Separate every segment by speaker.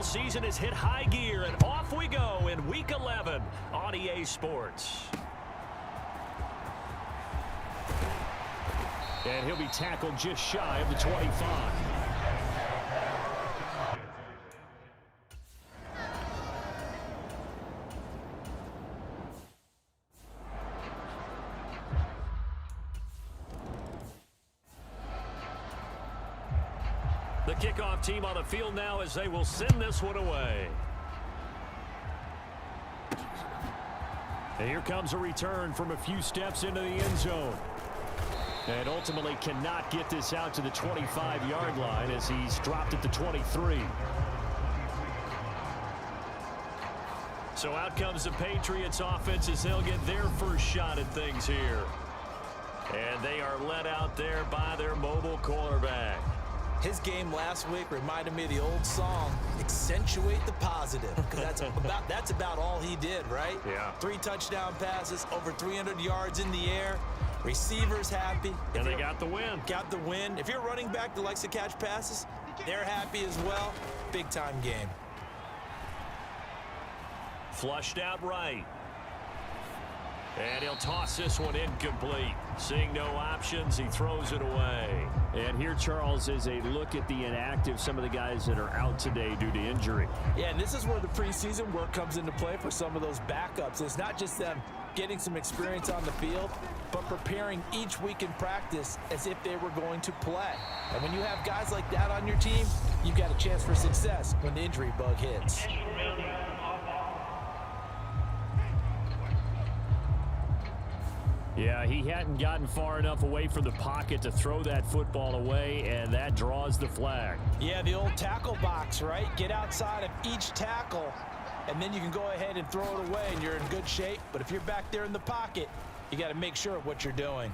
Speaker 1: NFL season has hit high gear, and off we go in Week 11 on EA Sports. And he'll be tackled just shy of the 25. The kickoff team on the field now as they will send this one away. And here comes a return from a few steps into the end zone. And ultimately cannot get this out to the 25-yard line as he's dropped at the 23. So out comes the Patriots offense as they'll get their first shot at things here. And they are led out there by their mobile quarterback.
Speaker 2: His game last week reminded me of the old song, accentuate the positive, because that's about all he did, right?
Speaker 1: Yeah.
Speaker 2: 3 touchdown passes, over 300 yards in the air, receivers happy.
Speaker 1: And they got the win.
Speaker 2: Got the win. If you're a running back that likes to catch passes, they're happy as well. Big-time game.
Speaker 1: Flushed out right. And he'll toss this one incomplete. Seeing no options, he throws it away. And here, Charles, is a look at the inactive, some of the guys that are out today due to injury.
Speaker 2: Yeah, and this is where the preseason work comes into play for some of those backups. It's not just them getting some experience on the field, but preparing each week in practice as if they were going to play. And when you have guys like that on your team, you've got a chance for success when the injury bug hits.
Speaker 1: Yeah, he hadn't gotten far enough away from the pocket to throw that football away, and that draws the flag.
Speaker 2: Yeah, the old tackle box, right? Get outside of each tackle, and then you can go ahead and throw it away, and you're in good shape. But if you're back there in the pocket, you got to make sure of what you're doing.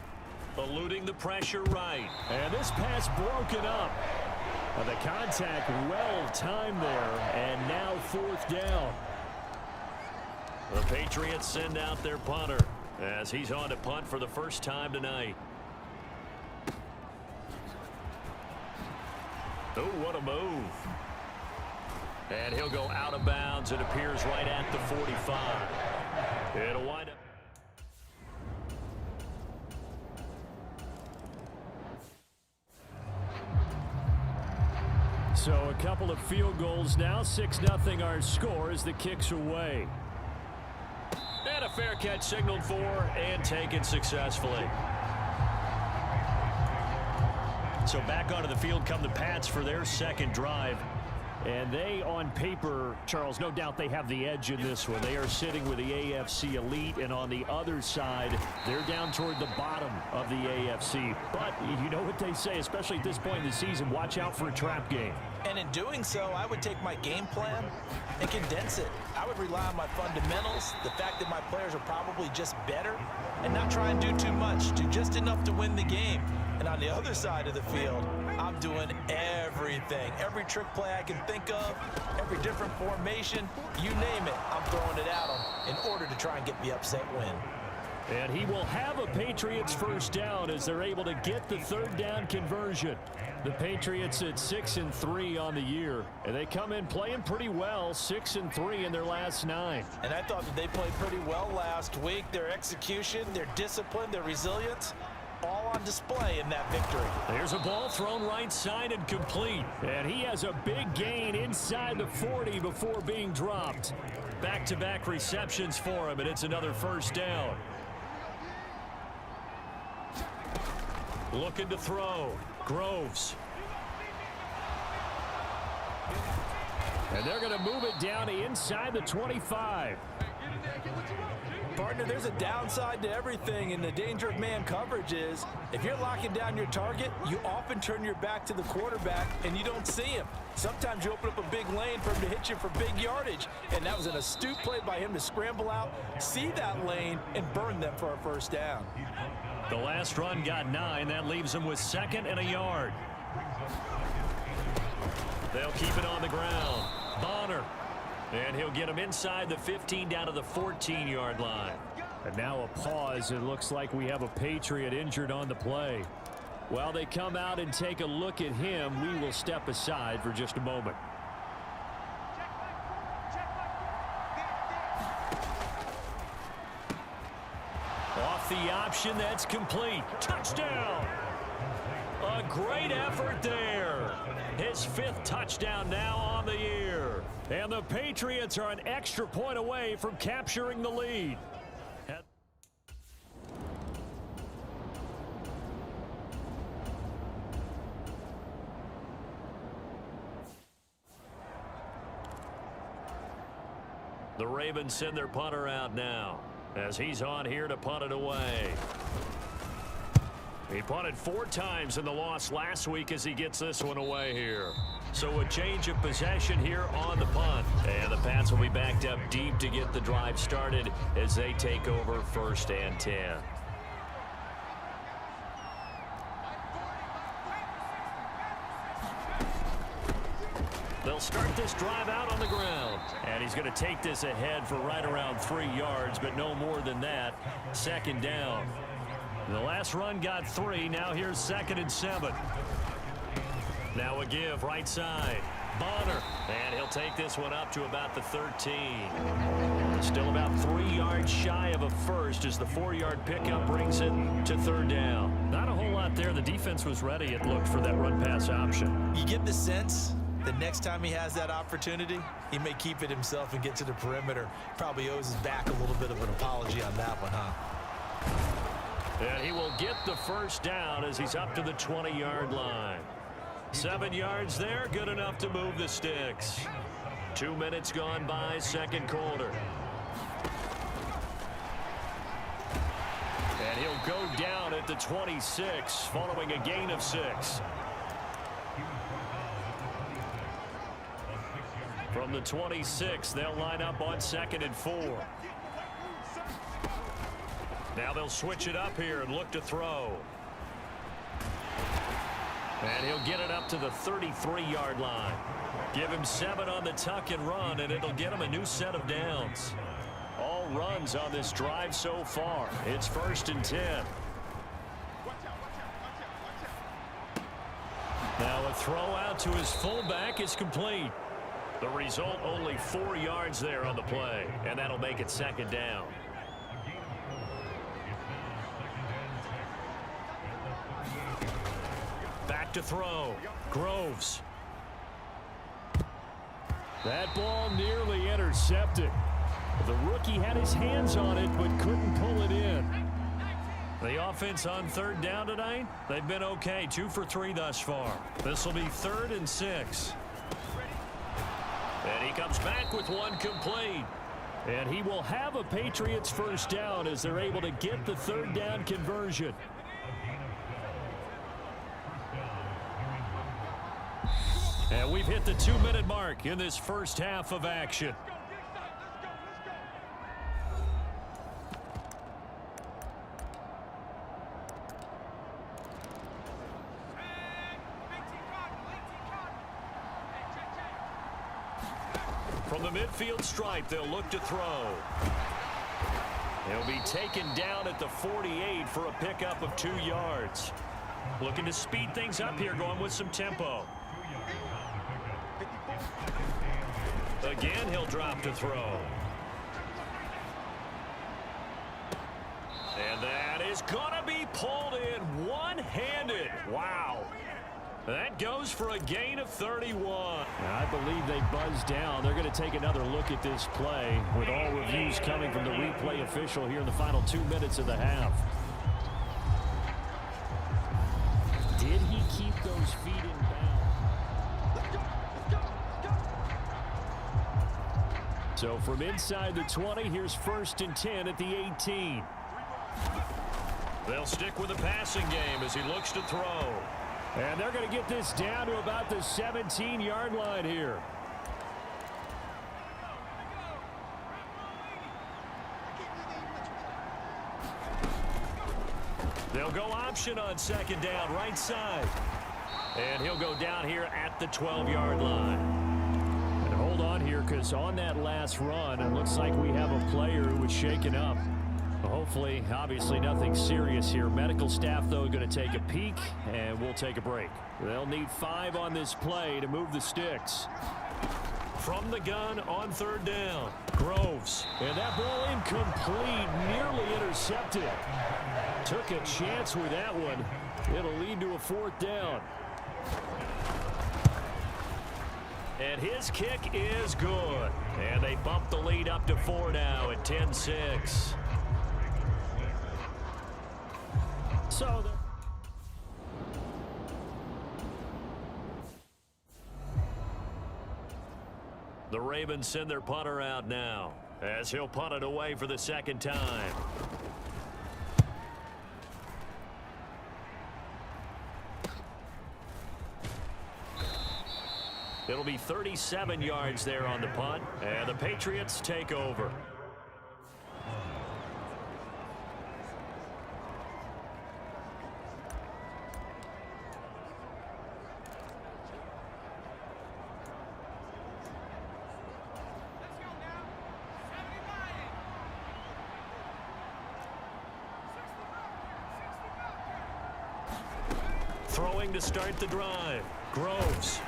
Speaker 1: Eluding the pressure right. And this pass broken up. The contact well timed there, and now 4th down. The Patriots send out their punter as he's on to punt for the first time tonight. Oh, what a move. And he'll go out of bounds. It appears right at the 45. It'll wind up. So a couple of field goals now. 6-0 our score as the kick's away. And a fair catch signaled for and taken successfully. So back onto the field come the Pats for their second drive. And they, on paper, Charles, no doubt they have the edge in this one. They are sitting with the AFC elite, and on the other side, they're down toward the bottom of the AFC. But you know what they say, especially at this point in the season, watch out for a trap game.
Speaker 2: And in doing so, I would take my game plan and condense it. I would rely on my fundamentals, the fact that my players are probably just better, and not try and do too much, do just enough to win the game. And on the other side of the field, I'm doing everything. Every trick play I can think of, every different formation, you name it, I'm throwing it at them in order to try and get the upset win.
Speaker 1: And he will have a Patriots first down as they're able to get the 3rd down conversion. The Patriots at 6-3 on the year, and they come in playing pretty well, 6-3 in their last 9.
Speaker 2: And I thought that they played pretty well last week. Their execution, their discipline, their resilience, all on display in that victory.
Speaker 1: There's a ball thrown right side and complete. And he has a big gain inside the 40 before being dropped. Back-to-back receptions for him, and it's another first down. Looking to throw. Groves. And they're going to move it down to inside the 25.
Speaker 2: Partner, there's a downside to everything, and the danger of man coverage is if you're locking down your target, you often turn your back to the quarterback and you don't see him. Sometimes you open up a big lane for him to hit you for big yardage, and that was an astute play by him to scramble out, see that lane, and burn them for a first down.
Speaker 1: The last run got 9. That leaves them with 2nd and a yard. They'll keep it on the ground. Bonner. And he'll get him inside the 15 down to the 14-yard line. And now a pause. It looks like we have a Patriot injured on the play. While they come out and take a look at him, we will step aside for just a moment. with the option that's complete. Touchdown! A great effort there. His 5th touchdown now on the year. And the Patriots are an extra point away from capturing the lead. The Ravens send their punter out now as he's on here to punt it away. He punted 4 times in the loss last week as he gets this one away here. So a change of possession here on the punt. And the Pats will be backed up deep to get the drive started as they take over 1st and 10. They'll start this drive out on the ground. And he's going to take this ahead for right around 3 yards, but no more than that. 2nd down. The last run got 3. Now here's 2nd and 7. Now a give right side. Bonner. And he'll take this one up to about the 13. Still about 3 yards shy of a first as the 4-yard pickup brings it to 3rd down. Not a whole lot there. The defense was ready, it looked, for that run-pass option.
Speaker 2: You get the sense the next time he has that opportunity, he may keep it himself and get to the perimeter. Probably owes his back a little bit of an apology on that one, huh?
Speaker 1: And he will get the 1st down as he's up to the 20-yard line. 7 yards there, good enough to move the sticks. 2 minutes gone by, 2nd quarter. And he'll go down at the 26 following a gain of 6. From the 26, they'll line up on 2nd and 4. Now they'll switch it up here and look to throw. And he'll get it up to the 33-yard line. Give him 7 on the tuck and run, and it'll get him a new set of downs. All runs on this drive so far. It's 1st and 10. Now a throw out to his fullback is complete. The result, only 4 yards there on the play, and that'll make it 2nd down. Back to throw. Groves. That ball nearly intercepted. The rookie had his hands on it but couldn't pull it in. The offense on 3rd down tonight, they've been okay. 2 for 3 thus far. This will be 3rd and 6. And he comes back with one complete. And he will have a Patriots 1st down as they're able to get the 3rd down conversion. And we've hit the 2-minute mark in this 1st half of action. From the midfield stripe, they'll look to throw. He'll be taken down at the 48 for a pickup of 2 yards. Looking to speed things up here, going with some tempo. Again, he'll drop to throw. And that is going to be pulled in one-handed. Wow. That goes for a gain of 31. I believe they buzzed down. They're going to take another look at this play with all reviews coming from the replay official here in the final 2 minutes of the half. Did he keep those feet in bounds? So from inside the 20, here's 1st and 10 at the 18. They'll stick with the passing game as he looks to throw. And they're going to get this down to about the 17-yard line here. They'll go option on 2nd down, right side. And he'll go down here at the 12-yard line. And hold on here, because on that last run, it looks like we have a player who was shaken up. Hopefully, obviously nothing serious here. Medical staff, though, going to take a peek, and we'll take a break. They'll need 5 on this play to move the sticks. from the gun on third down. Groves. And that ball incomplete, nearly intercepted. Took a chance with that one. It'll lead to a fourth down. And his kick is good. And they bump the lead up to 4 now at 10-6. So the Ravens send their punter out now as he'll punt it away for the second time. It'll be 37 yards there on the punt, and the Patriots take over. Throwing to start the drive. Groves.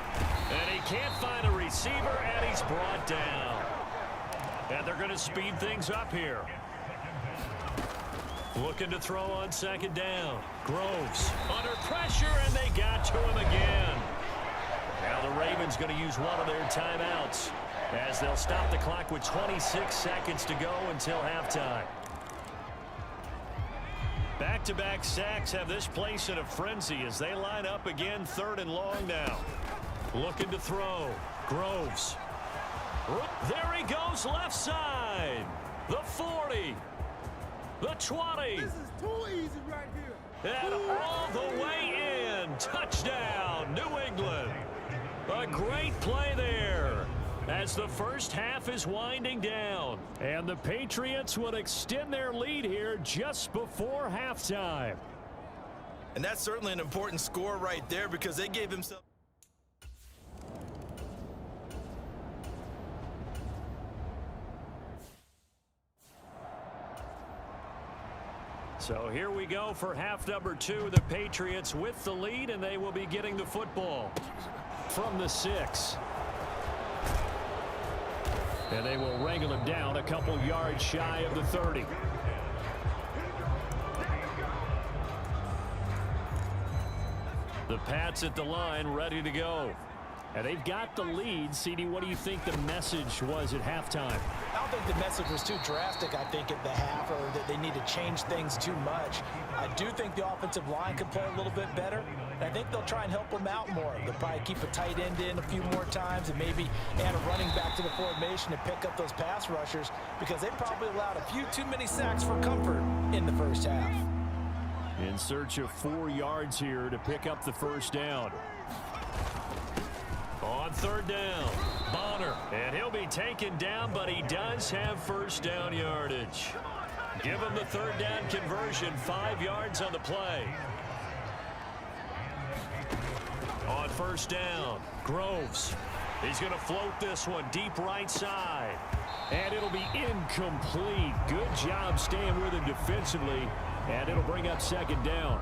Speaker 1: And he can't find a receiver, and he's brought down. And they're going to speed things up here. Looking to throw on second down. Groves under pressure, and they got to him again. Now the Ravens going to use one of their timeouts as they'll stop the clock with 26 seconds to go until halftime. Back-to-back sacks have this place in a frenzy as they line up again, 3rd and long now. Looking to throw. Groves. There he goes, left side. The 40. The 20.
Speaker 3: This is too easy right here.
Speaker 1: And all the way in. Touchdown, New England. A great play there as the first half is winding down. And the Patriots will extend their lead here just before halftime.
Speaker 2: And that's certainly an important score right there because they gave themselves.
Speaker 1: So here we go for half number 2. The Patriots with the lead, and they will be getting the football from the 6. And they will wrangle him down a couple yards shy of the 30. The Pats at the line ready to go. And they've got the lead. CD, what do you think the message was at halftime?
Speaker 2: I don't think the message was too drastic, I think, at the half, or that they need to change things too much. I do think the offensive line could play a little bit better. And I think they'll try and help them out more. They'll probably keep a tight end in a few more times and maybe add a running back to the formation to pick up those pass rushers because they probably allowed a few too many sacks for comfort in the first half.
Speaker 1: In search of 4 yards here to pick up the first down. On third down, Bonner, and he'll be taken down, but he does have first down yardage. Give him the third down conversion, 5 yards on the play. On first down, Groves. He's going to float this one deep right side. And it'll be incomplete. Good job staying with him defensively, and it'll bring up second down.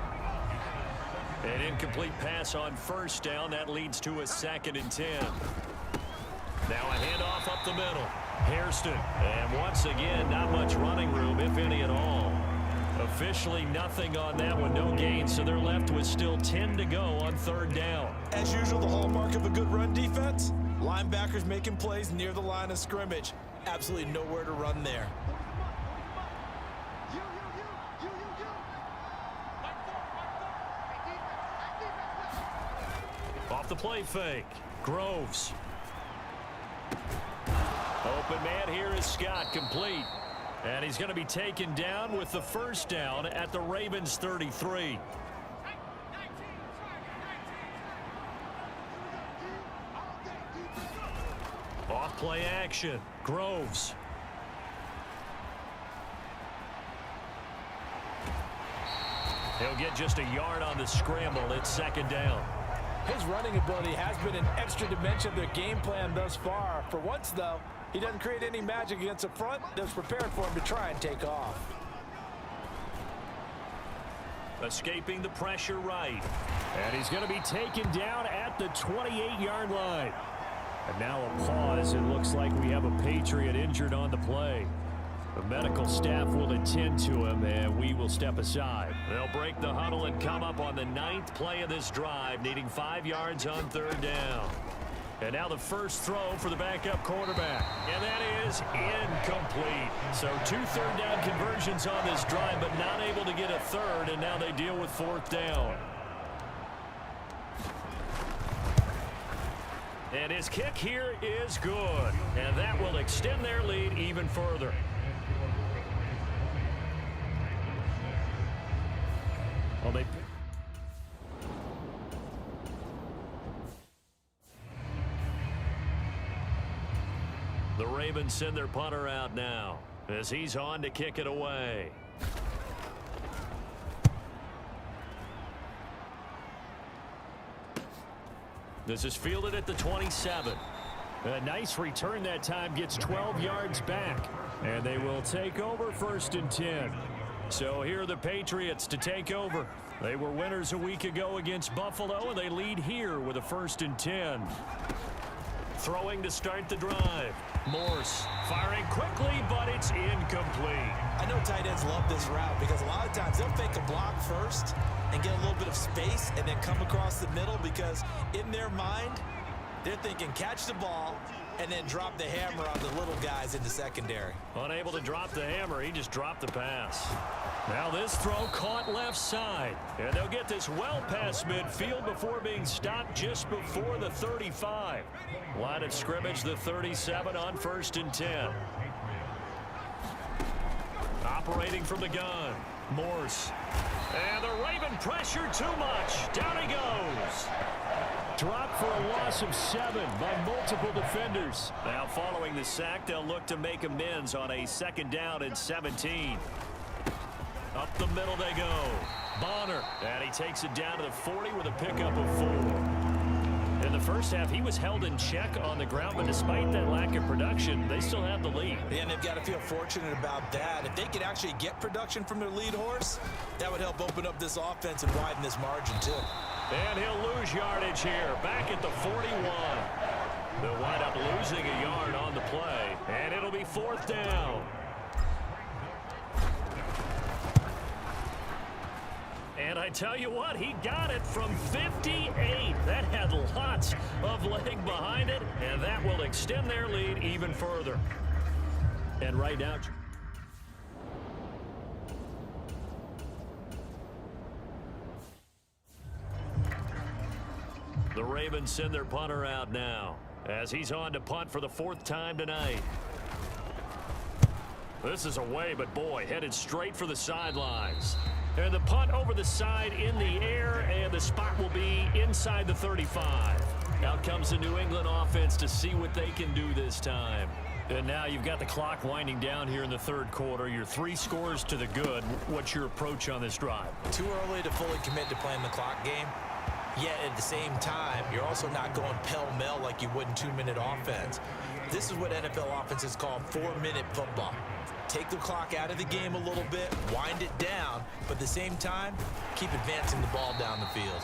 Speaker 1: An incomplete pass on first down. That leads to a 2nd and 10. Now a handoff up the middle. Hairston. And once again, not much running room, if any at all. Officially nothing on that one. No gain, so they're left with still 10 to go on third down.
Speaker 2: As usual, the hallmark of a good run defense, linebackers making plays near the line of scrimmage. Absolutely nowhere to run there.
Speaker 1: Off the play fake. Groves. Open man here is Scott, complete. And he's going to be taken down with the first down at the Ravens 33. Off play action. Groves. He'll get just a yard on the scramble. It's second down.
Speaker 2: His running ability has been an extra dimension of their game plan thus far. For once, though, he doesn't create any magic against the front that's prepared for him to try and take off.
Speaker 1: Escaping the pressure right. And he's going to be taken down at the 28-yard line. And now a pause. It looks like we have a Patriot injured on the play. The medical staff will attend to him, and we will step aside. They'll break the huddle and come up on the 9th play of this drive, needing 5 yards on 3rd down. And now the first throw for the backup quarterback. And that is incomplete. So 2 third down conversions on this drive, but not able to get a third, and now they deal with 4th down. And his kick here is good. And that will extend their lead even further. Well, the Ravens send their punter out now as he's on to kick it away. This is fielded at the 27. A nice return that time, gets 12 yards back. And they will take over 1st and 10. So here are the Patriots to take over. They were winners a week ago against Buffalo, and they lead here with a 1st and 10. Throwing to start the drive. Morse firing quickly, but it's incomplete.
Speaker 2: I know tight ends love this route because a lot of times they'll fake a block first and get a little bit of space and then come across the middle because in their mind, they're thinking catch the ball and then drop the hammer on the little guys in the secondary.
Speaker 1: Unable to drop the hammer, he just dropped the pass. Now this throw caught left side. And they'll get this well past midfield before being stopped just before the 35. Line of scrimmage, the 37 on 1st and 10. Operating from the gun. Morse. And the Raven pressure too much. Down he goes. Dropped for a loss of 7 by multiple defenders. Now following the sack, they'll look to make amends on a 2nd down and 17. Up the middle they go. Bonner. And he takes it down to the 40 with a pickup of 4. In the first half, he was held in check on the ground, but despite that lack of production, they still have the lead.
Speaker 2: Yeah, and they've got to feel fortunate about that. If they could actually get production from their lead horse, that would help open up this offense and widen this margin too.
Speaker 1: And he'll lose yardage here, back at the 41. They'll wind up losing a yard on the play, and it'll be 4th down. And I tell you what, he got it from 58. That had lots of leg behind it, and that will extend their lead even further. And right now, the Ravens send their punter out now as he's on to punt for the 4th time tonight. This is away, but boy, headed straight for the sidelines. And the punt over the side in the air, and the spot will be inside the 35. Out comes the New England offense to see what they can do this time. And now you've got the clock winding down here in the 3rd quarter. You're 3 scores to the good. What's your approach on this drive?
Speaker 2: Too early to fully commit to playing the clock game. Yet at the same time, you're also not going pell-mell like you would in 2-minute offense. This is what NFL offenses call 4-minute football. Take the clock out of the game a little bit, wind it down, but at the same time, keep advancing the ball down the field.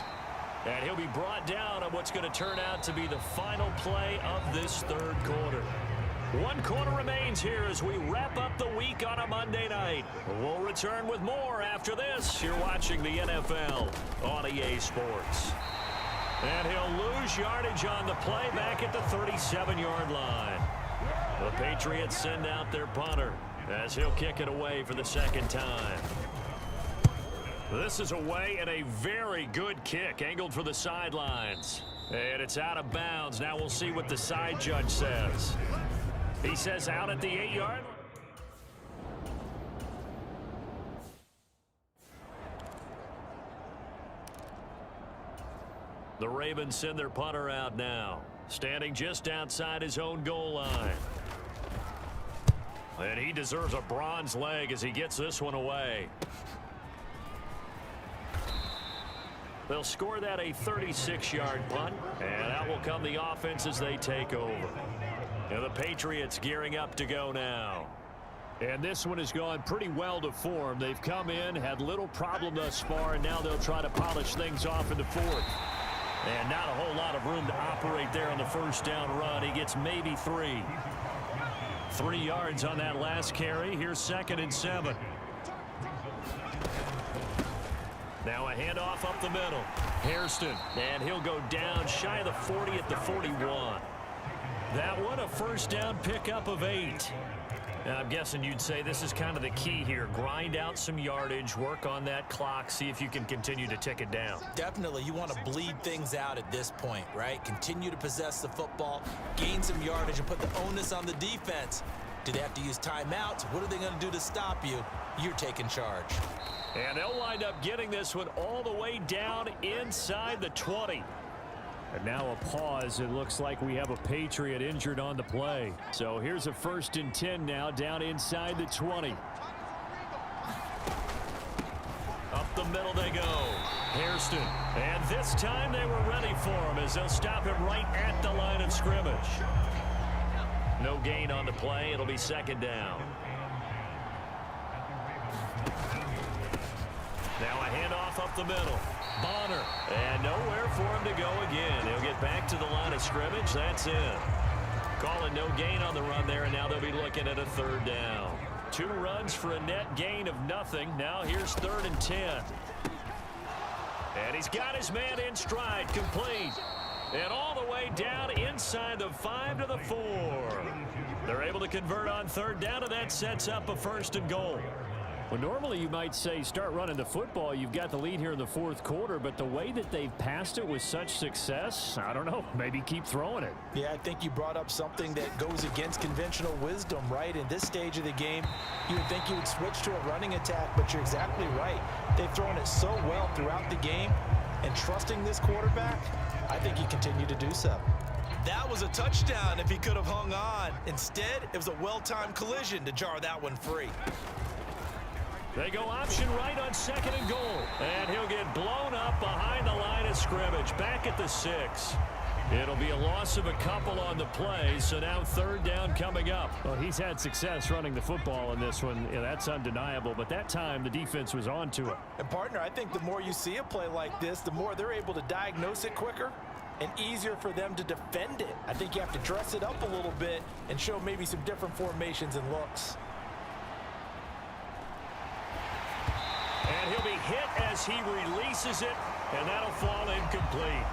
Speaker 1: And he'll be brought down on what's going to turn out to be the final play of this 3rd quarter. 1 quarter remains here as we wrap up the week on a Monday night. We'll return with more after this. You're watching the NFL on EA Sports. And he'll lose yardage on the play back at the 37-yard line. The Patriots send out their punter as he'll kick it away for the 2nd time. This is away, and a very good kick angled for the sidelines. And it's out of bounds. Now we'll see what the side judge says. He says out at the 8-yard. The Ravens send their punter out now, standing just outside his own goal line. And he deserves a bronze leg as he gets this one away. They'll score that a 36-yard punt, and out will come the offense as they take over. And the Patriots gearing up to go now. And this one has gone pretty well to form. They've come in, had little problem thus far, and now they'll try to polish things off in the 4th. And not a whole lot of room to operate there on the first down run. He gets maybe 3. 3 yards on that last carry. Here's 2nd and 7. Now a handoff up the middle. Hairston, and he'll go down shy of the 40 at the 41. That one a first down pickup of 8. Now, I'm guessing you'd say this is kind of the key here. Grind out some yardage, work on that clock, see if you can continue to tick it down.
Speaker 2: Definitely, you want to bleed things out at this point, right? Continue to possess the football, gain some yardage, and put the onus on the defense. Do they have to use timeouts? What are they going to do to stop you? You're taking charge.
Speaker 1: And they'll wind up getting this one all the way down inside the 20. And now a pause. It looks like we have a Patriot injured on the play. So here's a 1st and 10 now down inside the 20. Up the middle they go. Hairston. And this time they were ready for him as they'll stop him right at the line of scrimmage. No gain on the play. It'll be 2nd down. Now a handoff up the middle. Bonner. And nowhere for him to go again. He'll get back to the line of scrimmage. That's in. Calling no gain on the run there, and now they'll be looking at a 3rd down. 2 runs for a net gain of nothing. Now here's 3rd and 10. And he's got his man in stride, complete. And all the way down inside the 5 to the 4. They're able to convert on 3rd down, and that sets up a 1st and goal. Well, normally you might say start running the football. You've got the lead here in the 4th quarter, but the way that they've passed it with such success, I don't know, maybe keep throwing it.
Speaker 2: Yeah, I think you brought up something that goes against conventional wisdom, right? In this stage of the game, you would think you would switch to a running attack, but you're exactly right. They've thrown it so well throughout the game, and trusting this quarterback, I think you continue to do so. That was a touchdown if he could have hung on. Instead, it was a well-timed collision to jar that one free.
Speaker 1: They go option right on 2nd and goal. And he'll get blown up behind the line of scrimmage. Back at the 6. It'll be a loss of a couple on the play, so now 3rd down coming up. Well, he's had success running the football in this one. Yeah, that's undeniable, but that time the defense was on to it.
Speaker 2: And, partner, I think the more you see a play like this, the more they're able to diagnose it quicker and easier for them to defend it. I think you have to dress it up a little bit and show maybe some different formations and looks.
Speaker 1: And he'll be hit as he releases it, and that'll fall incomplete.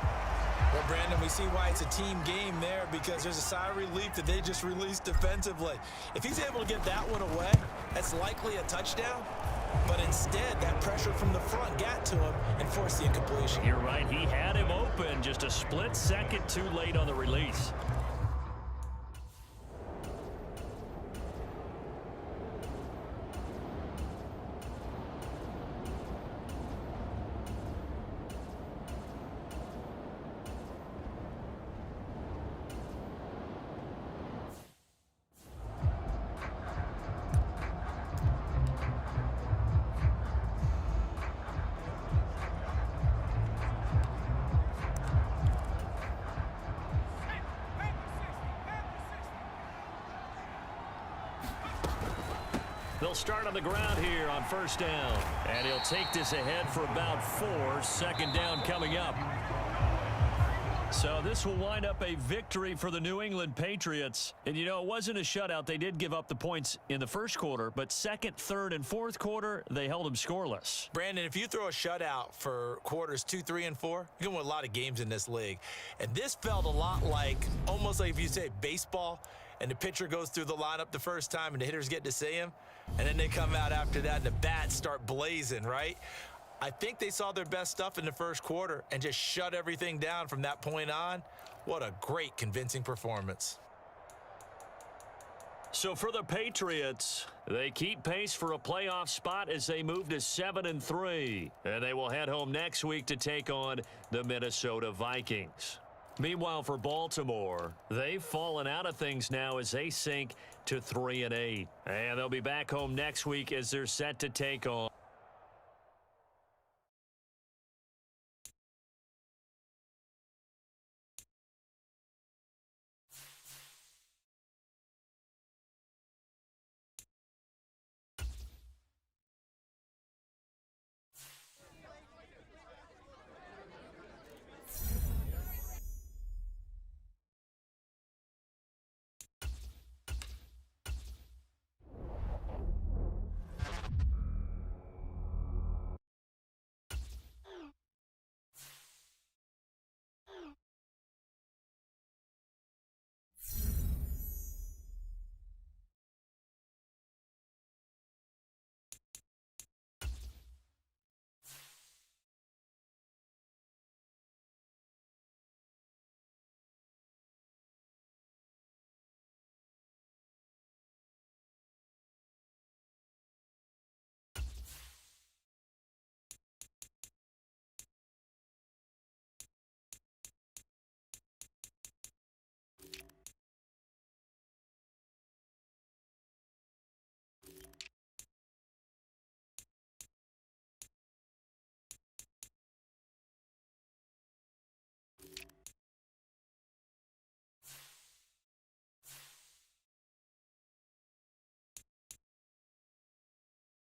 Speaker 2: Well, Brandon, we see why it's a team game there, because there's a sigh of relief that they just released defensively. If he's able to get that one away, that's likely a touchdown. But instead, that pressure from the front got to him and forced the incompletion.
Speaker 1: You're right. He had him open, just a split second too late on the release. They'll start on the ground here on 1st down. And he'll take this ahead for about 4. 2nd down coming up. So this will wind up a victory for the New England Patriots. And, you know, it wasn't a shutout. They did give up the points in the 1st quarter, but 2nd, 3rd, and 4th quarter, they held them scoreless.
Speaker 2: Brandon, if you throw a shutout for quarters 2, 3, and 4, you're going to win a lot of games in this league. And this felt a lot like, almost like if you say baseball, and the pitcher goes through the lineup the first time and the hitters get to see him, and then they come out after that and the bats start blazing, right? I think they saw their best stuff in the 1st quarter and just shut everything down from that point on. What a great, convincing performance.
Speaker 1: So for the Patriots, they keep pace for a playoff spot as they move to 7-3. And they will head home next week to take on the Minnesota Vikings. Meanwhile, for Baltimore, they've fallen out of things now as they sink to 3-8. And they'll be back home next week as they're set to take on